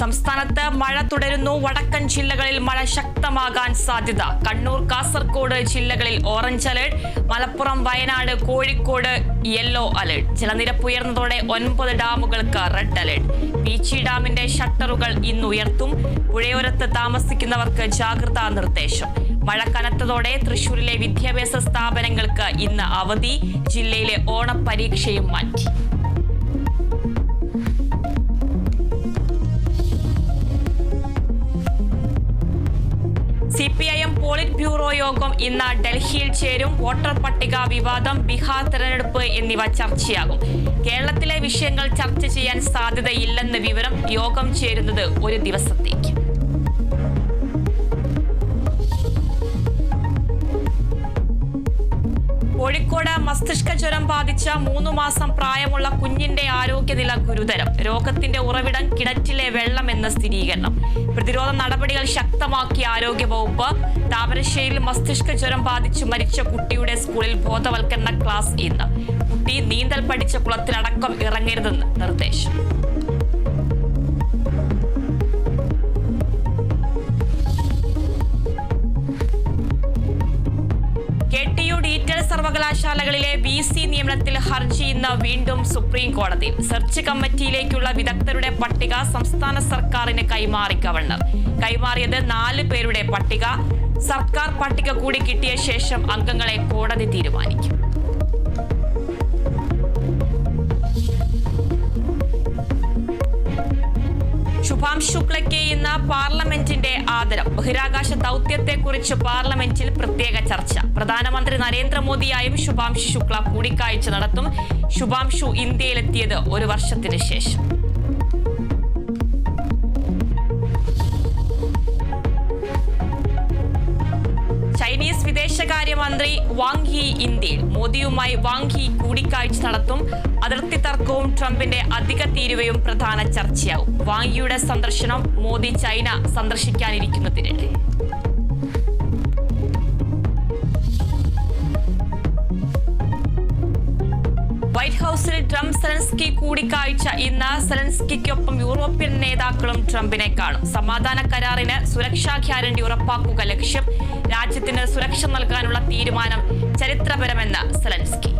സംസ്ഥാനത്ത് മഴ തുടരുന്നു. വടക്കൻ ജില്ലകളിൽ മഴ ശക്തമാകാൻ സാധ്യത. കണ്ണൂർ, കാസർഗോഡ് ജില്ലകളിൽ orange alert. Malappuram, Wayanad, Kozhikode yellow alert. ജലനിരപ്പ് ഉയർന്നതോടെ 9 ഡാമുകൾക്ക് റെഡ് അലർട്ട്. പീച്ചി ഡാമിന്റെ ഷട്ടറുകൾ ഇന്ന് ഉയർത്തും. പുഴയോരത്ത് താമസിക്കുന്നവർക്ക് ജാഗ്രതാ നിർദ്ദേശം. മഴ കനത്തതോടെ തൃശൂരിലെ വിദ്യാഭ്യാസ സ്ഥാപനങ്ങൾക്ക് ഇന്ന് അവധി. ജില്ലയിലെ ഓണപരീക്ഷയും മാറ്റി. CPIM പോളിറ്റ് ബ്യൂറോ യോഗം ഇന്ന് ഡൽഹിയിൽ ചേരും. വോട്ടർ പട്ടിക വിവാദം, ബീഹാർ തെരഞ്ഞെടുപ്പ് എന്നിവ ചർച്ചയാകും. കേരളത്തിലെ വിഷയങ്ങൾ ചർച്ച ചെയ്യാൻ സാധ്യതയില്ലെന്ന് വിവരം. യോഗം ചേരുന്നത് ഒരു ദിവസത്തേക്ക്. കോഴിക്കോട് മസ്തിഷ്ക ജ്വരം ബാധിച്ച 3 മാസം പ്രായമുള്ള കുഞ്ഞിന്റെ ആരോഗ്യനില ഗുരുതരം. രോഗത്തിന്റെ ഉറവിടം കിണറ്റിലെ വെള്ളമെന്ന സ്ഥിരീകരണം. പ്രതിരോധ നടപടികൾ ശക്തമാക്കിയ ആരോഗ്യവകുപ്പ്. താമരശ്ശേരിയിൽ മസ്തിഷ്ക ജ്വരം ബാധിച്ചു മരിച്ച കുട്ടിയുടെ സ്കൂളിൽ ബോധവൽക്കരണ ക്ലാസ് ഇന്ന്. കുട്ടി നീന്തൽ പഠിച്ച കുളത്തിലടക്കം ഇറങ്ങരുതെന്ന് നിർദ്ദേശം. സർവകലാശാലകളിലെ VC നിയമനത്തിൽ ഹർജി ഇന്ന് വീണ്ടും സുപ്രീം കോടതിയിൽ. സെർച്ച് കമ്മിറ്റിയിലേക്കുള്ള വിദഗ്ധരുടെ പട്ടിക സംസ്ഥാന സർക്കാരിന് കൈമാറി ഗവർണർ. കൈമാറിയത് 4 പേരുടെ പട്ടിക. സർക്കാർ പട്ടിക കൂടി കിട്ടിയ ശേഷം അംഗങ്ങളെ കോടതി തീരുമാനിക്കും. ശുഭാംശു ശുക്ലയ്ക്ക് ഇന്ന് പാർലമെന്റിന്റെ ആദരം. ബഹിരാകാശ ദൗത്യത്തെക്കുറിച്ച് പാർലമെന്റിൽ പ്രത്യേക ചർച്ച. പ്രധാനമന്ത്രി നരേന്ദ്രമോദിയായും ശുഭാംശു ശുക്ല കൂടിക്കാഴ്ച നടത്തും. ശുഭാംശു ഇന്ത്യയിലെത്തിയത് 1 വർഷത്തിന് ശേഷം. ചൈനീസ് വിദേശകാര്യമന്ത്രി വാങ് യി ഇന്ത്യയിൽ. മോദിയുമായി വാങ് യി കൂടിക്കാഴ്ച നടത്തും. അതിർത്തി തർക്കവും ട്രംപിന്റെ അധിക തീരുവയും പ്രധാന ചർച്ചയാവും. വാങ് യിയുടെ സന്ദർശനം മോദി ചൈന സന്ദർശിക്കാനിരിക്കുന്നതിനിടെ. വൈറ്റ് ഹൌസിൽ ട്രംപ് സെലൻസ്കി കൂടിക്കാഴ്ച ഇന്ന്. സെലൻസ്കിക്കൊപ്പം യൂറോപ്യൻ നേതാക്കളും ട്രംപിനെ കാണും. സമാധാന കരാറിന് സുരക്ഷാ ഗ്യാരണ്ടി ഉറപ്പാക്കുക ലക്ഷ്യം. രാജ്യത്തിന് സുരക്ഷ നൽകാനുള്ള തീരുമാനം ചരിത്രപരമെന്ന് സെലൻസ്കി.